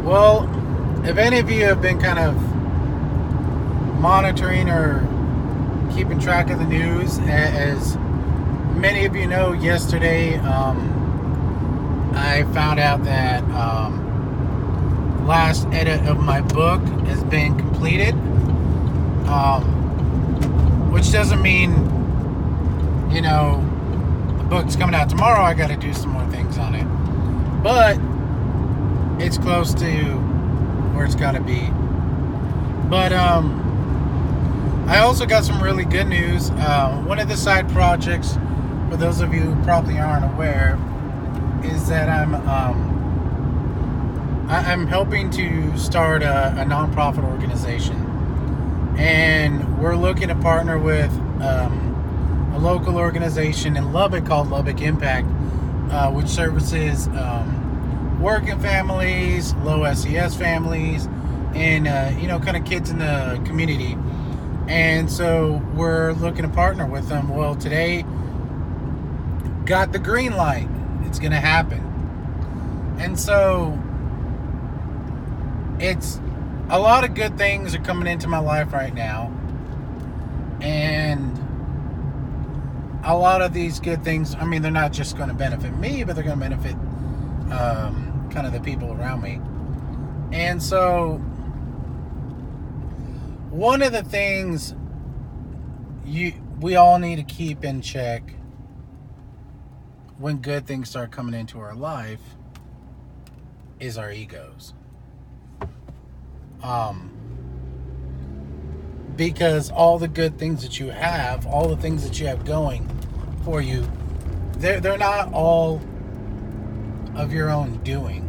Well, if any of you have been kind of monitoring or keeping track of the news, as many of you know, yesterday I found out that last edit of my book has been completed, which doesn't mean, the book's coming out tomorrow. I got to do some more things on it, but it's close to where it's got to be. But I also got some really good news. One of the side projects, for those of you who probably aren't aware, is that I'm helping to start a nonprofit organization, and we're looking to partner with a local organization in Lubbock called Lubbock Impact, which services working families, low SES families, and kind of kids in the community. And so we're looking to partner with them. Well, today got the green light. It's going to happen. And so it's a lot of good things are coming into my life right now. And a lot of these good things, they're not just going to benefit me, but they're going to benefit kind of the people around me. And so one of the things we all need to keep in check when good things start coming into our life is our egos. Because all the good things that you have, all the things that you have going for you, they're not all of your own doing.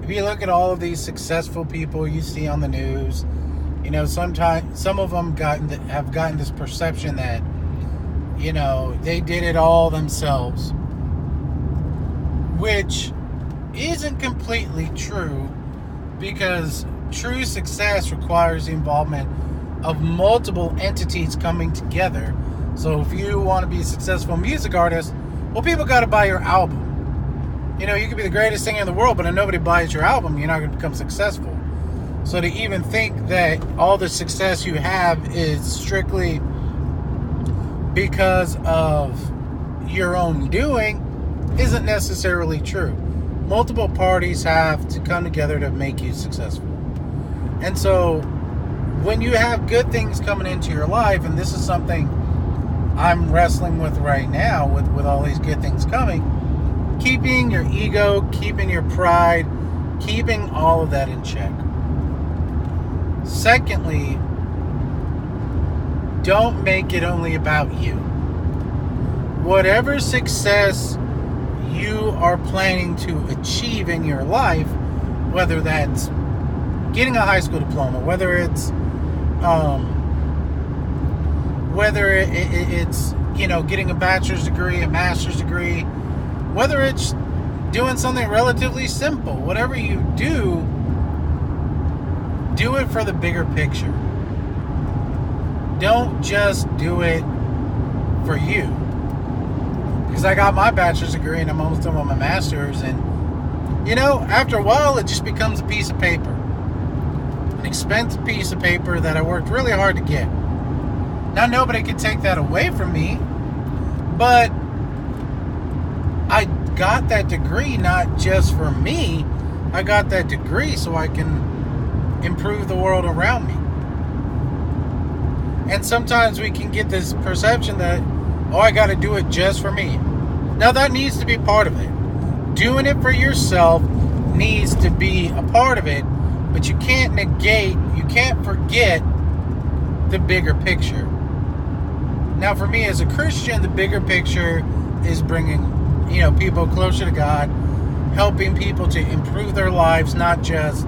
If you look at all of these successful people you see on the news, sometimes some of them have gotten this perception that, they did it all themselves, which isn't completely true, because true success requires the involvement of multiple entities coming together. So if you want to be a successful music artist, well, people got to buy your album. You could be the greatest singer in the world, but if nobody buys your album, you're not going to become successful. So to even think that all the success you have is strictly because of your own doing isn't necessarily true. Multiple parties have to come together to make you successful. And so when you have good things coming into your life, and this is something I'm wrestling with right now with all these good things coming, keeping your ego, keeping your pride, keeping all of that in check. Secondly, don't make it only about you. Whatever success you are planning to achieve in your life, whether that's getting a high school diploma, whether it's getting a bachelor's degree, a master's degree, whether it's doing something relatively simple, whatever you do it for the bigger picture. Don't just do it for you. Because I got my bachelor's degree and I'm almost done with my master's, and after a while it just becomes a piece of paper. An expensive piece of paper that I worked really hard to get. Now nobody can take that away from me, but I got that degree not just for me. I got that degree so I can improve the world around me. And sometimes we can get this perception that, I got to do it just for me. Now that needs to be part of it. Doing it for yourself needs to be a part of it, but you can't forget the bigger picture. Now for me as a Christian, the bigger picture is bringing, people closer to God, helping people to improve their lives, not just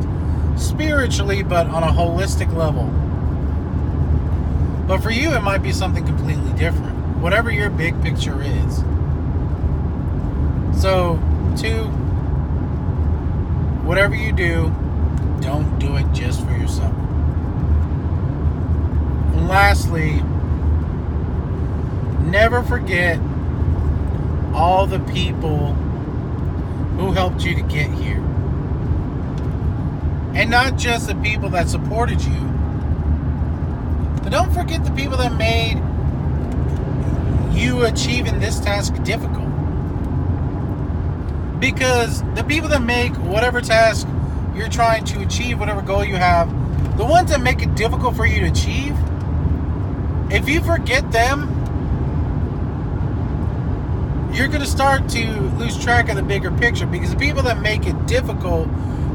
spiritually, but on a holistic level. But for you, it might be something completely different, whatever your big picture is. So, 2, whatever you do, don't do it just for yourself. And lastly, never forget all the people who helped you to get here. And not just the people that supported you, but don't forget the people that made you achieving this task difficult. Because the people that make whatever task you're trying to achieve, whatever goal you have, the ones that make it difficult for you to achieve, if you forget them, you're going to start to lose track of the bigger picture, because the people that make it difficult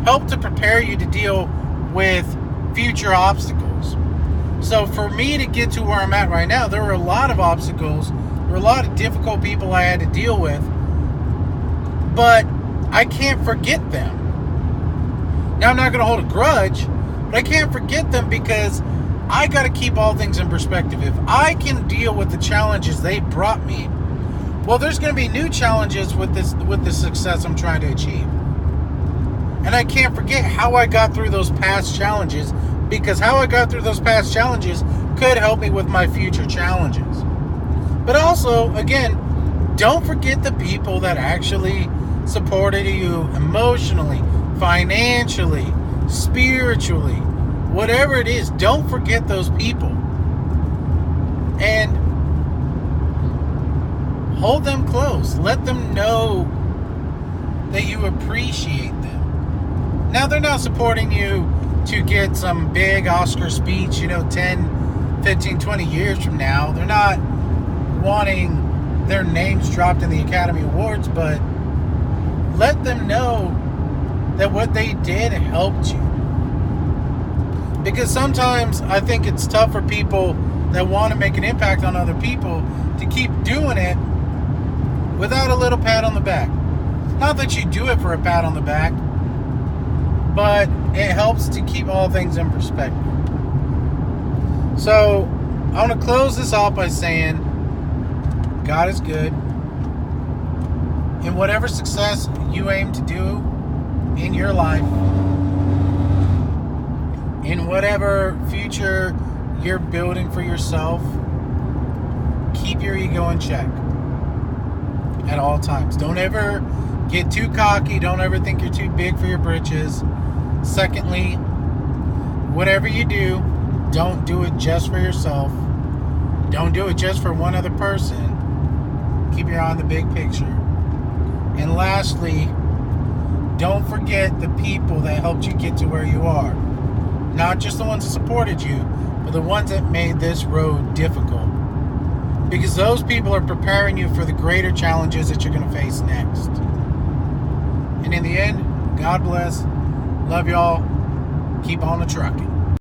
help to prepare you to deal with future obstacles. So for me to get to where I'm at right now, there were a lot of obstacles. There were a lot of difficult people I had to deal with. But I can't forget them. Now, I'm not going to hold a grudge, but I can't forget them, because I got to keep all things in perspective. If I can deal with the challenges they brought me, well, there's going to be new challenges with the success I'm trying to achieve. And I can't forget how I got through those past challenges, because how I got through those past challenges could help me with my future challenges. But also, again, don't forget the people that actually supported you emotionally, financially, spiritually, whatever it is. Don't forget those people. And hold them close. Let them know that you appreciate them. Now, they're not supporting you to get some big Oscar speech, 10, 15, 20 years from now. They're not wanting their names dropped in the Academy Awards, but let them know that what they did helped you. Because sometimes I think it's tough for people that want to make an impact on other people to keep doing it without a little pat on the back. Not that you do it for a pat on the back, but it helps to keep all things in perspective. So I want to close this off by saying God is good. In whatever success you aim to do in your life, in whatever future you're building for yourself, keep your ego in check at all times. Don't ever get too cocky. Don't ever think you're too big for your britches. Secondly, whatever you do, don't do it just for yourself. Don't do it just for one other person. Keep your eye on the big picture. And lastly, don't forget the people that helped you get to where you are. Not just the ones that supported you, but the ones that made this road difficult. Because those people are preparing you for the greater challenges that you're going to face next. And in the end, God bless. Love y'all. Keep on the trucking.